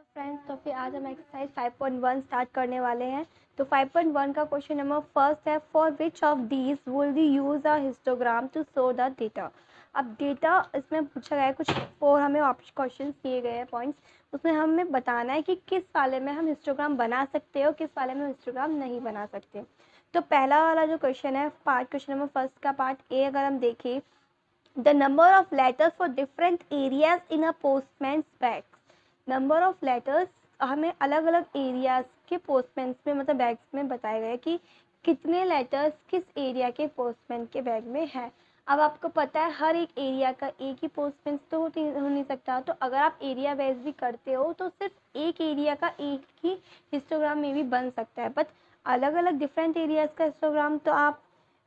Friends, तो फिर आज हम एक्सरसाइज 5.1 स्टार्ट करने वाले हैं। तो 5.1 का क्वेश्चन नंबर फर्स्ट है, for which of these will we use a histogram to show the data. अब डेटा इसमें पूछा गया है, कुछ 4 हमें क्वेश्चन दिए गए हैं पॉइंट्स, उसमें हमें बताना है कि किस वाले में हम हिस्टोग्राम बना सकते हो, किस वाले में हिस्टोग्राम नहीं बना सकते। तो पहला वाला जो क्वेश्चन है, क्वेश्चन नंबर फर्स्ट का पार्ट ए अगर हम देखें, the number of letters for different areas in a postman's bag. Number of letters हमें अलग अलग एरियाज के पोस्टमैन में मतलब बैग्स में बताए गए कि कितने लेटर्स किस एरिया के पोस्टमैन के बैग में है। अब आपको पता है हर एक एरिया का एक ही पोस्टमैन तो हो नहीं सकता, तो अगर आप एरिया वाइज भी करते हो तो सिर्फ एक एरिया का एक ही हिस्टोग्राम में भी बन सकता है, बट अलग अलग डिफरेंट एरियाज का हिस्टोग्राम तो आप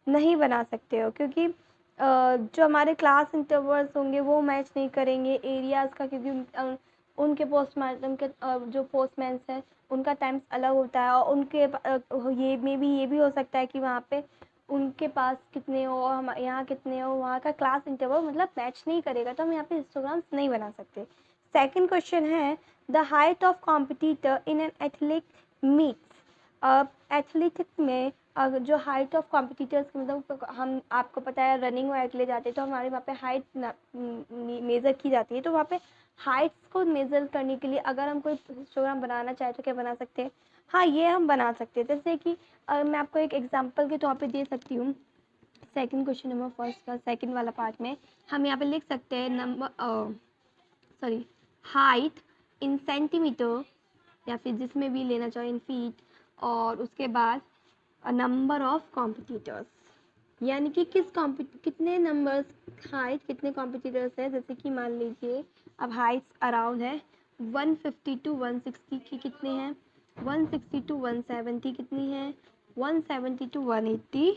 नहीं बना सकते हो, क्योंकि जो हमारे क्लास इंटरवल्स होंगे वो मैच नहीं करेंगे एरियाज़ का, क्योंकि उनके जो पोस्टमैन्स हैं उनका टाइम्स अलग होता है, और उनके ये भी हो सकता है कि वहाँ पे उनके पास कितने हो और हम यहाँ कितने हो, वहाँ का क्लास इंटरवल मतलब मैच नहीं करेगा, तो हम यहाँ पे हिस्टोग्राम्स नहीं बना सकते। सेकंड क्वेश्चन है, the height of competitor in an athletic meets. Athletic में अगर जो हाइट ऑफ कॉम्पिटिटर्स मतलब हम आपको पता है रनिंग वगैरह के लिए जाते हैं तो हमारे वहाँ पे हाइट मेज़र की जाती है, तो वहाँ पे हाइट्स को मेज़र करने के लिए अगर हम कोई हिस्टोग्राम बनाना चाहें तो क्या बना सकते हैं? हाँ, ये हम बना सकते हैं। जैसे कि मैं आपको एक एग्जांपल के तौर पे दे सकती हूँ। सेकंड क्वेश्चन नंबर फर्स्ट का सेकंड वाला पार्ट में हम यहाँ पे लिख सकते हैं हाइट इन सेंटीमीटर, या फिर जिसमें भी लेना चाहो इन फीट, और उसके बाद नंबर ऑफ कॉम्पिटिटर्स, यानी कि कितने नंबर्स हाइट कितने कॉम्पिटिटर्स हैं। जैसे कि मान लीजिए अब हाइट्स अराउंड है 150 टू 160 की कितने हैं, 160 टू 170 कितनी है, 170 टू 180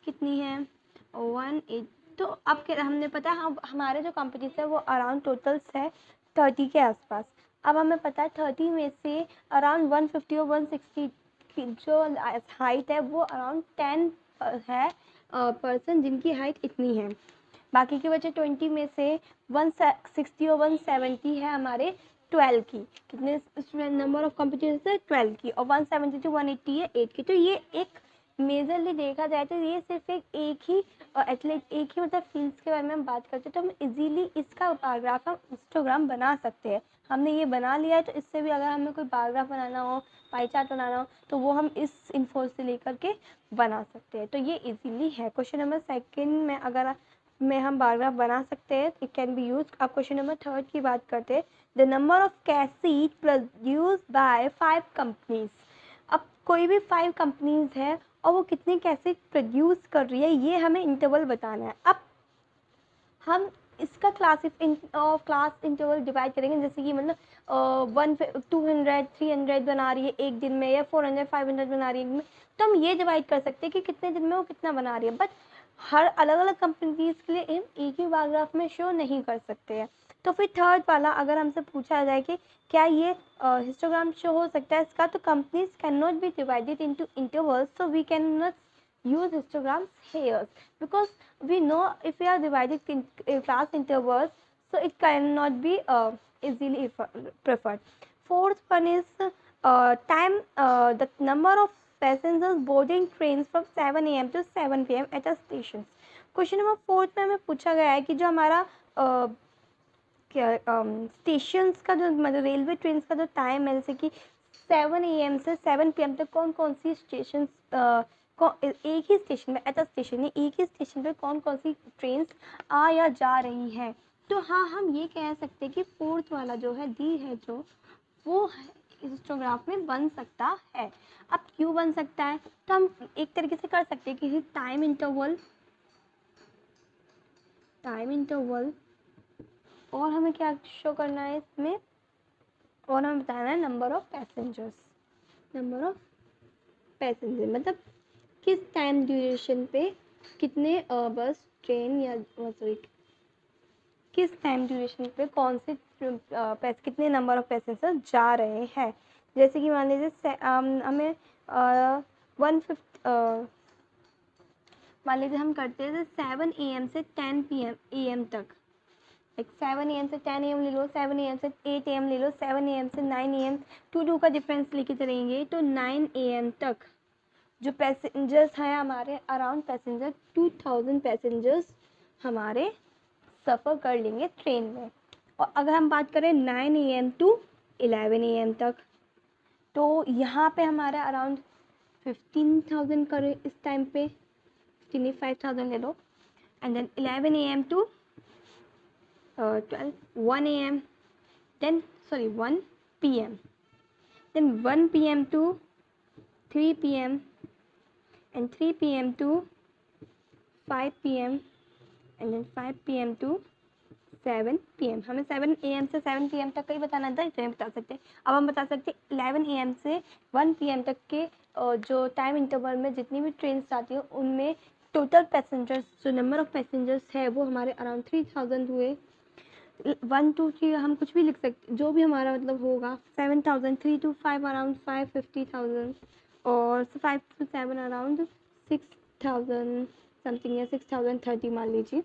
कितनी है, 180। तो अब हमने पता है हमारे जो कॉम्पिटिशन है वो अराउंड टोटल्स है 30 के आसपास। अब हमें पता है 30 में से अराउंड 150 और 160 की जो हाइट है वो अराउंड 10 है पर्सन जिनकी हाइट इतनी है। बाकी के बचे 20 में से 160 और 170 है हमारे 12 की, कितने नंबर ऑफ कॉम्पिटिटर्स है 12 की, और 170 टू 180 है 8 की। तो ये एक मेजरली देखा जाए तो ये सिर्फ एक ही एथलीट एक ही मतलब फील्ड्स के बारे में हम बात करते हैं, तो हम इजीली इसका पैराग्राफ हम हिस्टोग्राम बना सकते हैं। हमने ये बना लिया है, तो इससे भी अगर हमें कोई पैराग्राफ बनाना हो, पाई चार्ट बनाना हो, तो वो हम इस इन्फो से लेकर के बना सकते हैं। तो ये इजीली है। क्वेश्चन नंबर सेकंड में अगर हम पैराग्राफ बना सकते हैं, इट कैन बी यूज। अब क्वेश्चन नंबर थर्ड की बात करते हैं, the number of cassette produce by 5 companies. अब कोई भी 5 कंपनीज है और वो कितने कैसेट प्रोड्यूस कर रही है, ये हमें इंटरवल बताना है। अब हम इसका क्लास इंटरवल डिवाइड करेंगे, जैसे कि मतलब 200 300 बना रही है एक दिन में, या 400 500 बना रही है एक दिन में, तो हम ये डिवाइड कर सकते हैं कि कितने दिन में वो कितना बना रही है। बट हर अलग अलग कंपनीज के लिए हम एक ही पैराग्राफ में शो नहीं कर सकते हैं। तो फिर थर्ड वाला अगर हमसे पूछा जाए कि क्या ये हिस्टोग्राम शो हो सकता है इसका, तो companies can not be divided into intervals, so we can not use histograms here, because we know if we are dividing class intervals, so it cannot be easily preferred. Fourth one is time, the number of passengers boarding trains from 7 a.m. to 7 p.m. at a stations. Question number fourth में हमें पूछा गया है कि जो हमारा stations का जो मतलब रेलवे ट्रेन का जो टाइम है, जैसे कि 7 AM से 7 PM तक कौन कौन सी स्टेशन एक ही स्टेशन में एक ही स्टेशन पे कौन कौन सी ट्रेन आ या जा रही हैं। तो हाँ, हम ये कह सकते हैं कि फोर्थ वाला जो है डी है जो वो हिस्टोग्राफ में बन सकता है। अब क्यों बन सकता है, तो हम एक तरीके से कर सकते हैं कि टाइम इंटरवल और हमें क्या शो करना है इसमें, और हमें बताना है नंबर ऑफ पैसेंजर मतलब किस टाइम ड्यूरेशन पे कितने बस ट्रेन या सॉरी किस टाइम ड्यूरेशन पे कौन से कितने नंबर ऑफ पैसेंजर जा रहे हैं। जैसे कि मान लीजिए हमें 150 मान लीजिए हम करते हैं 7 AM से 10 PM तक, लाइक 7 AM से 10 AM ले लो, 7 AM से 8 AM ले लो, 7 AM से 9 AM, 2 का डिफरेंस लेके चलेंगे तो 9 AM तक जो पैसेंजर्स हैं हमारे, अराउंड पैसेंजर 2000 पैसेंजर्स हमारे सफ़र कर लेंगे ट्रेन में। और अगर हम बात करें 9 AM टू 11 AM तक, तो यहाँ पे हमारा अराउंड 15,000 करे इस टाइम पे, 5,000 ले लो। And then 11 AM to 1 AM, then 1 PM, then 1 PM to 3 PM, and 3 PM to 5 PM, and then 5 PM to 7 PM। हमें 7 AM से 7 PM तक का ही बताना था, इसलिए बता सकते हैं। अब हम बता सकते हैं 11 AM से 1 PM तक के जो टाइम इंटरवल में जितनी भी ट्रेन आती है उनमें टोटल पैसेंजर्स, जो नंबर ऑफ़ पैसेंजर्स है वो हमारे अराउंड 3000 हुए। 1 to 3 हम कुछ भी लिख सकते, जो भी हमारा मतलब होगा 7000, 3 to 5 अराउंड 550,000, और 5 to 7 अराउंड 6000 समथिंग, या 6030 मान लीजिए,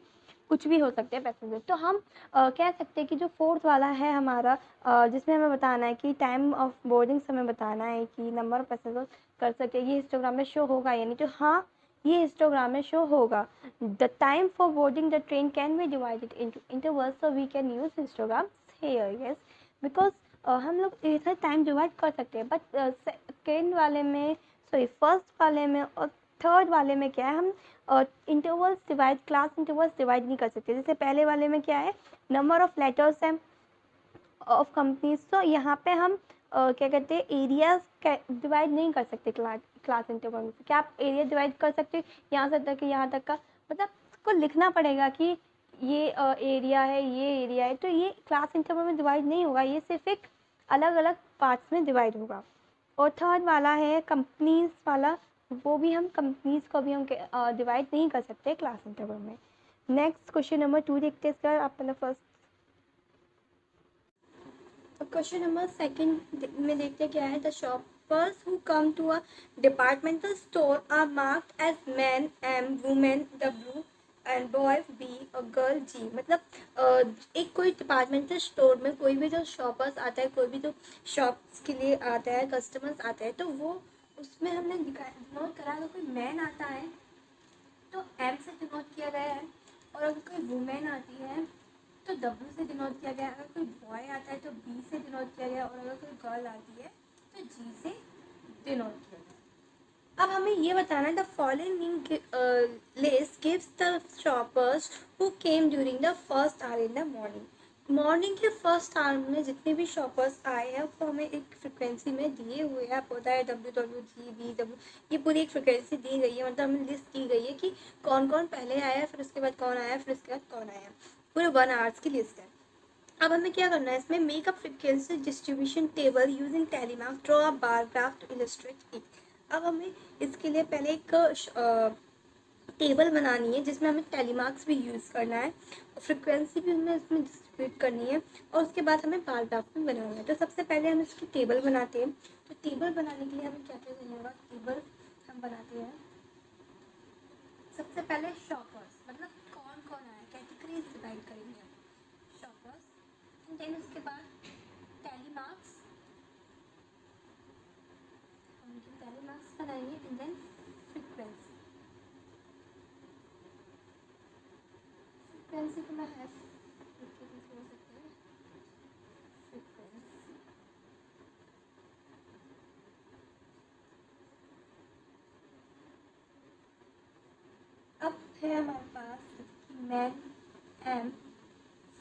कुछ भी हो सकते हैं पैसेंजर। तो हम कह सकते हैं कि जो फोर्थ वाला है हमारा, जिसमें हमें बताना है कि टाइम ऑफ बोर्डिंग से हमें बताना है कि नंबर ऑफ पैसेंजर कर सकते हैं, ये हिस्टोग्राम में शो होगा या नहीं। तो हाँ, ये हिस्टोग्राम में शो होगा। The time for boarding the train can be divided into intervals, so we can use histogram here, yes, because हम लोग इधर टाइम डिवाइड कर सकते हैं। बट सेकेंड वाले में, फर्स्ट वाले में और थर्ड वाले में क्या है, हम intervals divide, class intervals divide नहीं कर सकते। जैसे पहले वाले में क्या है, नंबर ऑफ लेटर्स हैं ऑफ कंपनीज, तो यहाँ पे हम क्या कहते हैं, एरियाज डिवाइड नहीं कर सकते क्लास इंटरवल में। क्या आप एरिया डिवाइड कर सकते हैं, यहाँ से तक यहाँ तक का, मतलब उसको लिखना पड़ेगा कि ये एरिया है, ये एरिया है, तो ये क्लास इंटरवल में डिवाइड नहीं होगा, ये सिर्फ एक अलग अलग पार्ट्स में डिवाइड होगा। और थर्ड वाला है कंपनीज वाला, वो भी हम कंपनीज को भी हम डिवाइड नहीं कर सकते क्लास इंटरवल में। नेक्स्ट क्वेश्चन नंबर 2 देखते हैं इसका, आप मतलब फर्स्ट। क्वेश्चन नंबर सेकंड में देखते हैं क्या है, the shoppers who come to a departmental store are marked as man M, women W, and boy B और गर्ल G। मतलब एक कोई डिपार्टमेंटल स्टोर में कोई भी जो शॉपर्स आता है, कोई भी जो शॉप्स के लिए आता है, कस्टमर्स आते हैं, तो वो उसमें हमने डिनोट करा, अगर कोई मैन आता है तो M से डिनोट किया गया है, और अगर कोई वुमेन आती है तो W से डिनोट किया गया है, अगर कोई बॉय आता है तो B से डिनोट किया गया, और अगर कोई गर्ल आती है तो G से डिनोट किया गया। अब हमें ये बताना है, the following list gives the shoppers who came during the first hour in the morning. Morning के फर्स्ट आवर में जितने भी शॉपर्स आए हैं वो हमें एक फ्रिक्वेंसी में दिए हुए हैं, आपको पता है W, G, B, W, ये पूरी एक फ्रिक्वेंसी दी गई है, मतलब हमें लिस्ट दी गई है कि कौन कौन पहले आया, फिर उसके बाद कौन आया, फिर उसके बाद कौन आया, पूरे 1 आवर्स की लिस्ट है। अब हमें क्या करना है, इसमें make a frequency distribution table using tally mark, draw a bar graph to illustrate it. अब हमें इसके लिए पहले एक टेबल बनानी है जिसमें हमें टेलीमार्क्स भी यूज़ करना है, फ्रिक्वेंसी भी हमें इसमें डिस्ट्रीब्यूट करनी है, और उसके बाद हमें बार ग्राफ भी बनाना है। तो सबसे पहले हम इसकी टेबल बनाते हैं। तो टेबल बनाने के लिए हमें क्या क्या करना होगा, टेबल हम बनाते हैं। सबसे पहले शॉपर्स, मतलब कौन कौन आया, कैटेगरीज डिवाइड करेंगे शॉपर्स, एंड देन उसके बाद टेलीमार्क्स, हम टेलीमार्क्स बनाएंगे, एंड देन फ्रिक्वेंसी। फ्रिक्वेंसी को मैं है हो सकते हैं फ्रिक्वेंसी। अब है हमारे पास मैन M,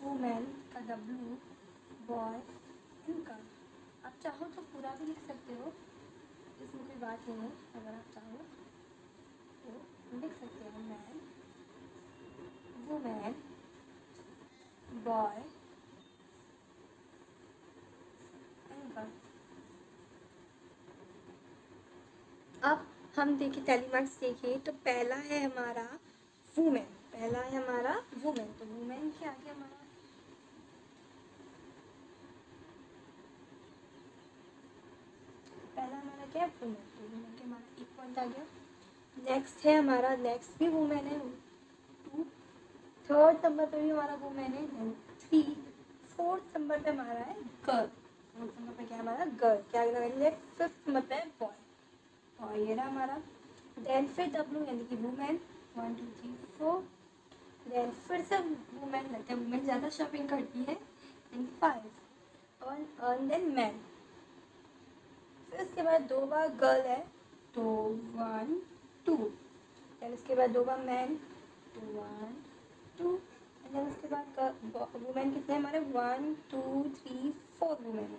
वुमेन का W, बॉय एंड गर्ल। आप चाहो तो पूरा भी लिख सकते हो, इसमें कोई बात नहीं है, अगर आप चाहो तो लिख सकते हो man, women, boy and girl. अब हम देखिए टेलीमार्क्स देखिए, तो पहला है हमारा वुमेन, पहला है हमारा वुमेन, तो वुमेन के आगे हमारा पहला हमारा क्या है, वुमेन, तो वुमेन के हमारा एक पॉइंट आ गया। नेक्स्ट है हमारा, नेक्स्ट भी वुमेन है 2, थर्ड नंबर पर भी हमारा वुमेन है, 3, 4th नंबर पे हमारा है गर्ल। 4th नंबर पे क्या हमारा गर्ल, क्या लगेंगे 5th नंबर पे बॉय, और ये रहा हमारा। देन फिर W यानी कि वुमेन, 1 2 3 4। देन फिर से वुमेन लगता है, वुमेन ज़्यादा शॉपिंग करती है, एंड 5 और देन मैन। फिर उसके बाद 2 बार गर्ल है तो 1 2। देन उसके बाद 2 बार मैन तो 1 2। एंड देन उसके बाद वुमेन कितने हमारे 1 2 3 4 वुमेन है,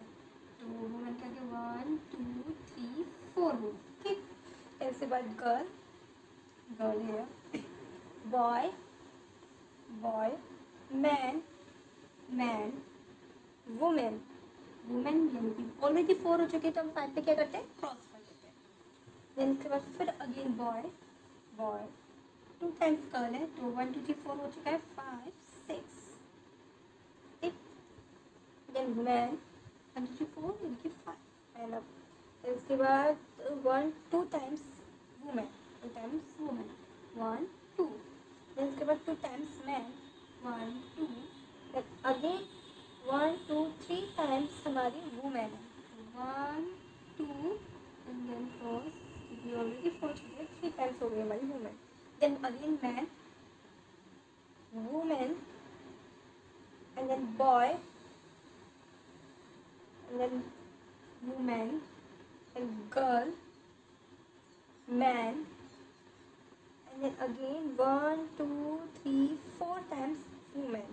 तो वुमेन क्या के 1 2 3 4 वुमेन, ठीक। फिर उसके बाद गर्ल, गर्ल है, boy boy, man man, women women, यानी कि ऑलरेडी 4 हो चुके तो हम 5 पे क्या करते हैं, क्रॉस कर देते हैं। देन उसके बाद फिर again boy boy, 2 times girl है तो 1 2 3 4 हो चुका है, 5 6, ठीक। देन मैन 1 2 3 4 यानी कि 5 एंड अब देन उसके बाद 1 2 times women, 2 times women 1 2। Then उसके बाद 2 times man 1 2। Then again 1 2 3 times हमारी वुमेन है, 1 2 एंड देन 4, क्योंकि ऑलरेडी 4 चुके हैं, 3 टाइम्स हो गई हमारी women. Then again man women and then boy and then women and girl man and then again 1 2 3 4 times women,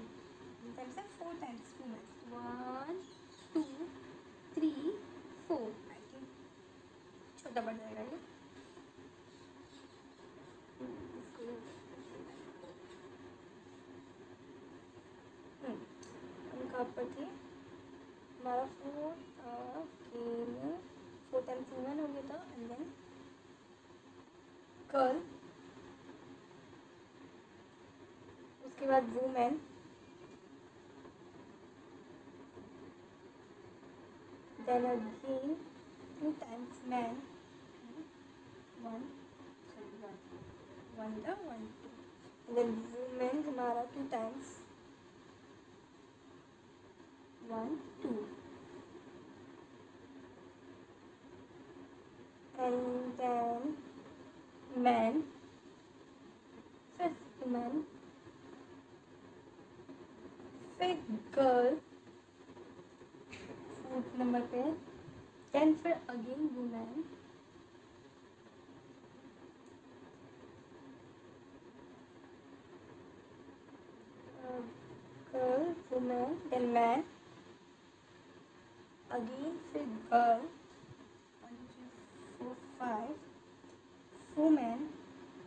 times है 4 टाइम्स वुमेन, 1 2 3 4। आई थिंक छोटा बढ़ जाएगा ये, हम कहाँ पर थे, हमारा 4 टाइम्स वुमेन हो गया था, एंड देन गर्ल, उसके बाद women, then again 2 times man, 1 1 था 1 2। देन वुमेन हमारा 2 टाइम्स 1 2 एंड देन मैन, फिर वुमेन, फिर गर्ल 4th नंबर पे, देन फिर again women, girl women then man, again फिर गर्ल 1 2 3 4 5 वुमेन,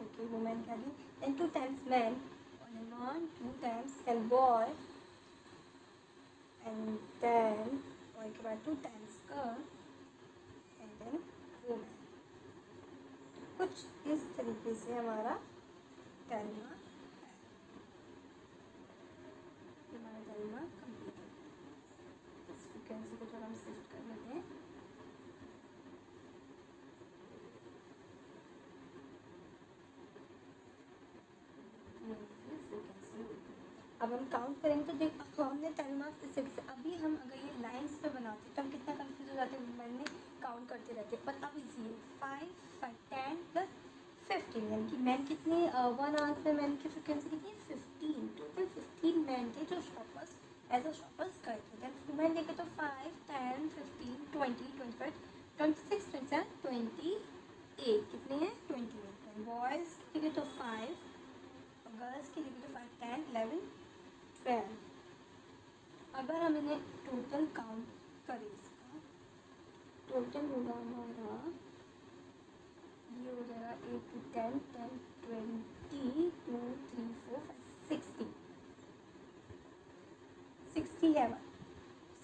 ओके वुमेन के आगे, then 2 times man, 1 2 times, then boy and then boy के बाद 2 times girl and then women. कुछ इस तरीके से हमारा टर्मा है, हमारा टर्मा कंप्लीट है। इस फ्रीक्वेंसी को थोड़ा हम शिफ्ट कर लेते हैं, अब हम काउंट करेंगे तो देख हमने 10 मार्क्स इसे, अभी हम अगर ये लाइंस पे बनाते तो हम कितना कंफ्यूज हो जाते हैं, मैंने काउंट करते रहते, पर अब इजी है, 5 5 10 प्लस 15, यानी कि मैन कितने 1 आवर्स में मैन की फ्रिक्वेंसी कितनी 15, टोटल 15 मैन थे जो शॉपर्स एज अ शॉपर्स गए थे। देन वुमेन देखे तो 5 10 15 20 25 26 27 28, कितने हैं 28। बॉयज़ देखे तो 5, गर्ल्स की देखे तो 5 10 11 12। अगर हम इन्हें टोटल काउंट करें, इसका टोटल होगा हमारा, ये हो जाएगा 8 to 10 10 20 2 3 4 5 60 60 है हमारा,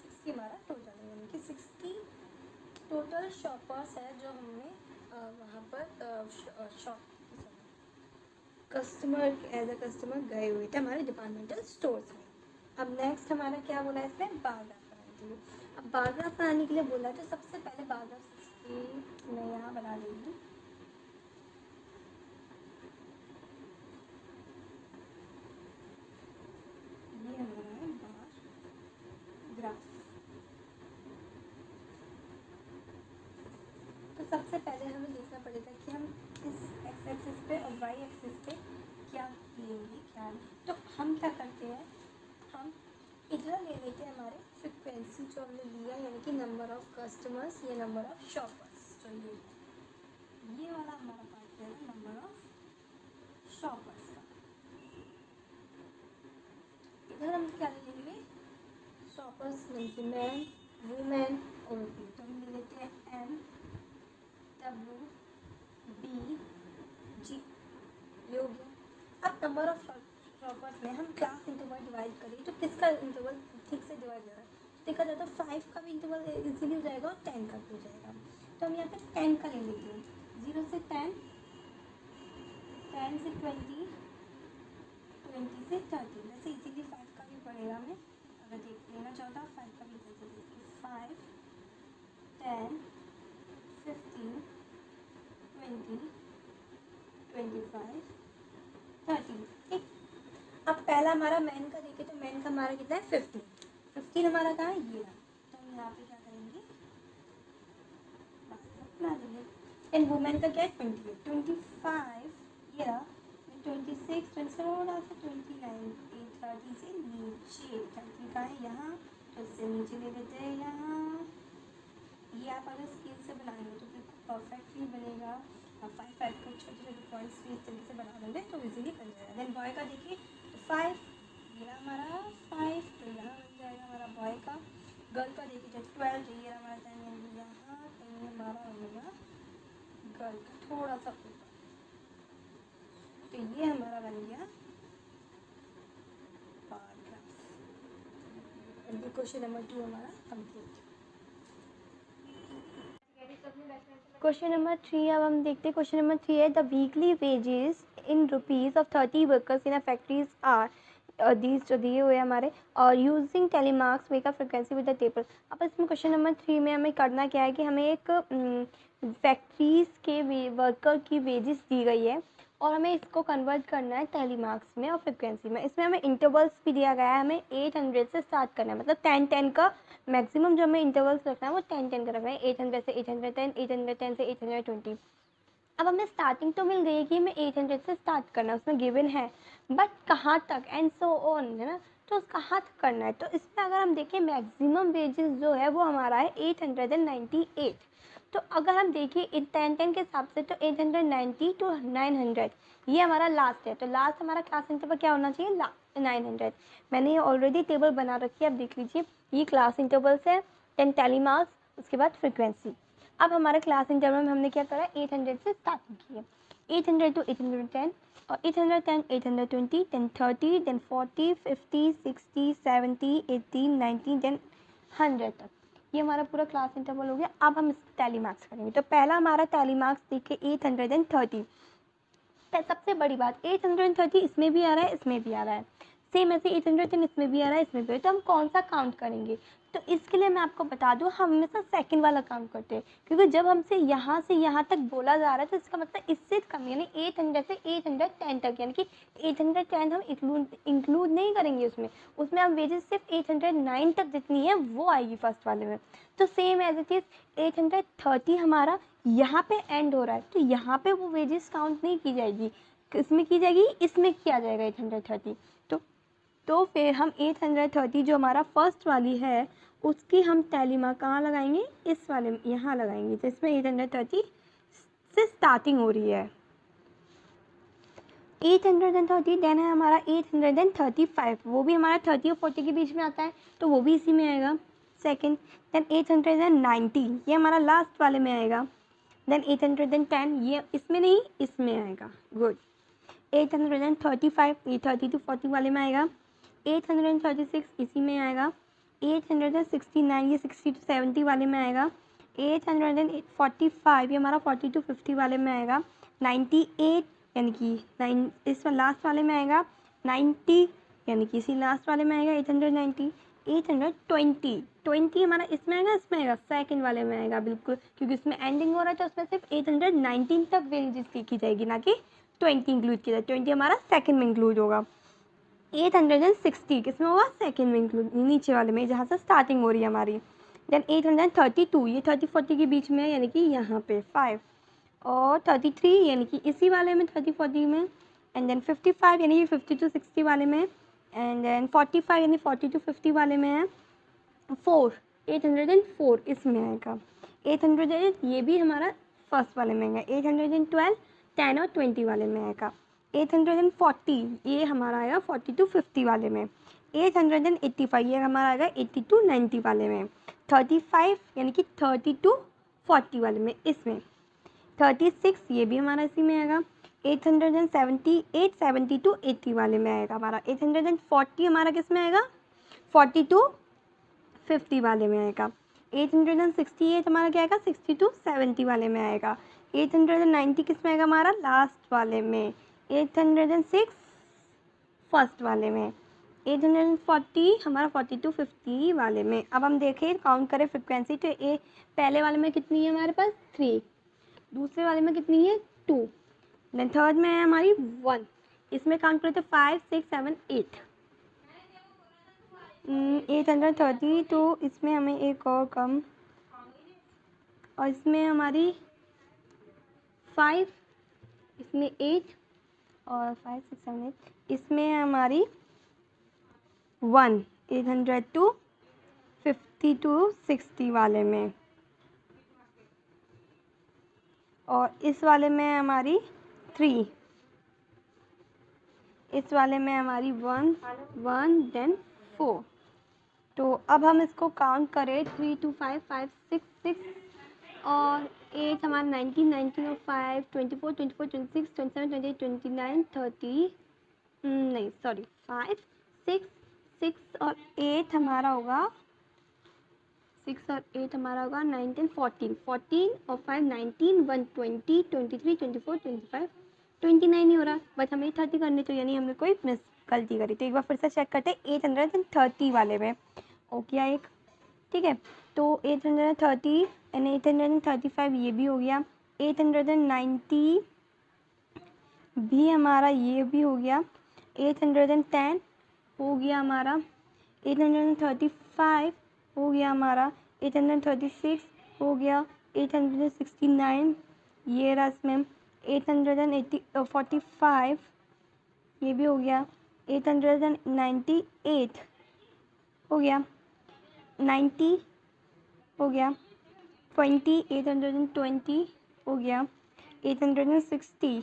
60 हमारा टोटल है, यानी कि 60 टोटल शॉपर्स है जो हमने वहाँ पर shop customer as a customer गए हुए थे हमारे डिपार्टमेंटल स्टोर्स में। अब नेक्स्ट हमारा क्या बोला है इसमें, बारग्राफ बनाने के लिए। अब बारग्राफ बनाने के लिए बोला है तो सबसे पहले बारग्राफ मैं यहाँ बना देंगी, ये हमारा है बार, सबसे पहले हमें देखना पड़ेगा कि हम इस एक्स एक्सिस पे और वाई एक्सिस पे क्या लेंगे क्या नहीं। तो हम क्या करते हैं, हम इधर ले लेते हैं हमारे फ्रिक्वेंसी जो हमने लिया, यानी कि नंबर ऑफ कस्टमर्स या नंबर ऑफ शॉपर्स। तो ये वाला हमारा पार्ट है नंबर ऑफ शॉपर्स का। इधर हम क्या ले लेंगे, शॉपर्स मीन्स मैन, वुमेन और पी। तो हम ले लेते हैं एम डब्ल्यू बी जी, ये हो गया। अब नंबर ऑफ शॉपर्स में हम क्लास इंटरवल डिवाइड करें तो किसका इंटरवल ठीक से डिवाइड हो रहा है, देखा जाए तो 5 का भी इंटरवल इजीली हो जाएगा और 10 का भी हो जाएगा। तो हम यहाँ पे 10 का ले लेते हैं, 0 से 10, 10 से 20, 20 से 30। वैसे इजीली 5 का भी पड़ेगा, हमें अगर देख लेना चाहता हूँ 5 का भी जैसे देखिए 5, 10, 15, 20, 25, 30। ठीक, अब पहला हमारा मैन का देखें तो मैन का हमारा कितना है 15 हमारा कहाँ है, ये रहा। तो हम यहाँ पे क्या करेंगे, बना देंगे। एंड वुमेन का क्या है 28, 25 ये रहा, 26, 27 और 29, 30 से नीचे 30 का है यहाँ, तो इससे नीचे ले लेते हैं यहाँ। ये आप अगर स्केल से बनाएंगे तो बिल्कुल परफेक्टली बनेगा। आप 5 को छोटे छोटे पॉइंट्स भी इस तरीके से बना देंगे तो इजीली बन जाएगा। देन बॉय का देखिए 5, ये रहा हमारा 5, तो यहाँ बन जाएगा हमारा बॉय का। गर्ल का देखिए तो 12, तो ये रहा हमारा 10, यानी यहाँ तो ये हमारा बनेगा गर्ल का थोड़ा सा ऊपर। तो ये हमारा बन गया पैराग्राफ। क्वेश्चन नंबर 2 हमारा कंप्लीट। क्वेश्चन नंबर 3 अब हम देखते हैं। क्वेश्चन नंबर 3 है the weekly wages in rupees of 30 workers in a factories are these, जो दिए हुए हमारे, और using tally marks make a frequency with the table. अब इसमें क्वेश्चन नंबर 3 में हमें करना क्या है कि हमें एक फैक्ट्रीज़ के वर्कर की वेजेस दी गई है और हमें इसको कन्वर्ट करना है टेलीमार्क्स में और फ्रिक्वेंसी में। इसमें हमें इंटरवल्स भी दिया गया है, हमें 800 से स्टार्ट करना है, मतलब 10-10 का मैक्सिमम जो हमें इंटरवल्स रखना है वो 10-10 का रखना है। 800 से 810, 810 से 820। अब हमें स्टार्टिंग तो मिल गई है कि हमें 800 से स्टार्ट करना है, उसमें गिवन है, बट कहाँ तक एंड सो ऑन, है ना, तो कहाँ तक करना है। तो इसमें अगर हम देखें मैक्सिमम वेजेस जो है वो हमारा है 898। तो अगर हम देखिए 10-10 के हिसाब से तो 890 टू 900 ये हमारा लास्ट है। तो लास्ट हमारा क्लास इंटरवल क्या होना चाहिए, 900। मैंने ये ऑलरेडी टेबल बना रखी है, आप देख लीजिए। ये क्लास इंटरवल्स है, 10 टेलीमार्क्स, उसके बाद फ्रिक्वेंसी। अब हमारे क्लास इंटरवल में हमने क्या करा, 800 से स्टार्टिंग की है, 800 टू 810 और 810, 820, then 30, then 40, 50, 60, 70, 80, 90, then 100 तक। ये हमारा पूरा क्लास इंटरवल हो गया। अब हम इस टैली मार्क्स करेंगे। तो पहला हमारा टैली मार्क्स देखिए 830। सबसे बड़ी बात 830 इसमें भी आ रहा है, इसमें भी आ रहा है, सेम ऐसे 810 इसमें भी आ रहा है, इसमें भी है। तो हम कौन सा काउंट करेंगे, तो इसके लिए मैं आपको बता दूं हम हमेशा सेकंड वाला काउंट करते हैं, क्योंकि जब हमसे यहाँ तक बोला जा रहा है तो इसका मतलब इससे कम, यानी 800 से 810 तक, यानी कि 810 हम इंक्लूड नहीं करेंगे उसमें हम वेजेस सिर्फ 809 तक जितनी है वो आएगी फर्स्ट वाले में। तो सेम एज इट इज़ 830 हमारा यहाँ पे एंड हो रहा है, तो यहाँ पे वो वेजेस काउंट नहीं की जाएगी, इसमें की जाएगी, इसमें किया जाएगा 830। तो फिर हम 830 जो हमारा फर्स्ट वाली है उसकी हम टैली मार्क कहाँ लगाएंगे, इस वाले में यहाँ लगाएंगे। तो इसमें 830 से स्टार्टिंग हो रही है, 830। देन है हमारा 835, वो भी हमारा 30 और 40 के बीच में आता है, तो वो भी इसी में आएगा सेकंड। देन 890 ये हमारा लास्ट वाले में आएगा। देन 810 ये इसमें नहीं, इसमें आएगा, गुड। 835 ये 30 to 40 वाले में आएगा। 836 इसी में आएगा। 869 ये 60 to 70 वाले में आएगा। 845 ये हमारा 40 to 50 वाले में आएगा। 98 यानी कि 9 इस लास्ट वाले में आएगा। 90 यानी कि इसी लास्ट वाले में आएगा 890। 820 हमारा इसमें आएगा, इसमें आएगा, सेकंड वाले में आएगा बिल्कुल, क्योंकि इसमें एंडिंग हो रहा है तो उसमें सिर्फ 819 तक वेजेस लिखी जाएगी, ना कि 20 इंक्लूड किया जाए। 20 हमारा सेकंड में इंक्लूड होगा। 860 किसमें होगा, सेकंड में इंक्लूड, नीचे वाले में जहाँ से स्टार्टिंग हो रही है हमारी। देन 832, ये 30-40 के बीच में, यानी कि यहाँ पे 5, और 33 यानी कि इसी वाले में 30-40 में, एंड देन 55 यानी कि 50-60 वाले में, एंड देन 45 यानी 40-50 वाले में है। 804 इसमें आएगा। 808 ये भी हमारा फर्स्ट वाले में आएगा। 812 10 और 20 वाले में आएगा। 840 ये हमारा आएगा 40-50 वाले में। 885 ये हमारा आएगा 80-90 वाले में। 35 यानी कि 30-40 वाले में इसमें। 36 ये भी हमारा इसी में आएगा। 870 वाले में आएगा हमारा। 840 हमारा किस में आएगा? 40-50 वाले में आएगा। 868 हमारा क्या आएगा? 60-70 वाले में आएगा। 890 किस में आएगा हमारा? लास्ट वाले में। 806 फर्स्ट वाले में। 840 हमारा 40-50 वाले में। अब हम देखें, काउंट करें फ्रिक्वेंसी, तो ये पहले वाले में कितनी है हमारे पास? 3, दूसरे वाले में कितनी है? 2, देन थर्ड में है हमारी 1। इसमें काउंट करें तो 5, 6, 7, 8। 830, तो इसमें हमें एक और कम, और इसमें हमारी 5, इसमें 8 और 5, 6, 7, 8, इसमें है हमारी 1। 850-50-60 वाले में, और इस वाले में है हमारी 3, इस वाले में हमारी 1, देन 4। तो अब हम इसको काउंट करें, 3, 2, 5, 5, 6, 6 और 8 हमारा 19, 19 और 5 24, 24, 26, 27, 28, 29, 30, नहीं सॉरी 5, 6, 6 और 8 हमारा होगा, 6 और 8 हमारा होगा 19, 14, 14 और 5 19, 1 20, 23, 24, 25, 29 ही हो रहा, बट हमें 30 करने, तो यानी हमने कोई मिस गलती करी। तो एक बार फिर से चेक करते हैं। 830 वाले में हो गया एक, ठीक है। तो 830 एंड 835 ये भी हो गया। 890 भी हमारा ये भी हो गया। 810 हो गया हमारा। 835 हो गया हमारा। 836 हो गया। 869 ये रहा इसमें। 845 ये भी हो गया। 898 हो गया। 90 हो गया। 820 हो गया। 860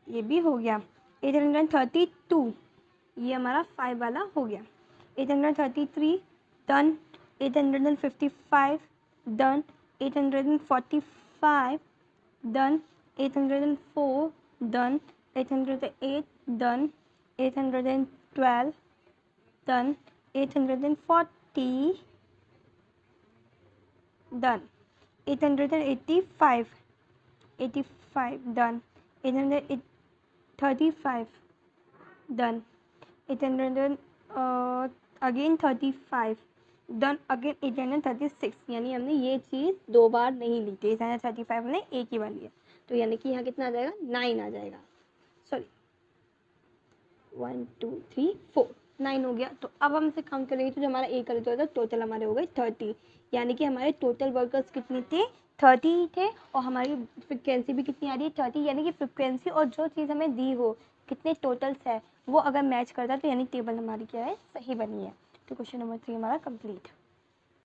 ये भी हो गया। 832 ये हमारा 5 वाला हो गया। 833 done. 855 done. 845 done. 804 done. 808 done. 812 done. 840 done. 885 done. 835 done. 800 again 35 done. Again 836, यानी हमने ये चीज़ 2 बार नहीं ली थी। 835 हमने एक ही बार लिया, तो यानी कि यहाँ कितना आ जाएगा? 9 आ जाएगा। सॉरी 1 2 3 4 9 हो गया। तो अब हम इसे काउंट करेंगे, तो जो हमारा एक कर तो टोटल हमारे हो गए 30, यानी कि हमारे टोटल वर्कर्स कितने थे? 30 थे, और हमारी फ्रिक्वेंसी भी कितनी आ रही है? 30, यानी कि फ्रिक्वेंसी और जो चीज़ हमें दी हो, कितने टोटल्स है, वो अगर मैच करता है, तो यानी टेबल हमारी क्या है? सही बनी है। तो क्वेश्चन नंबर 3 हमारा कंप्लीट।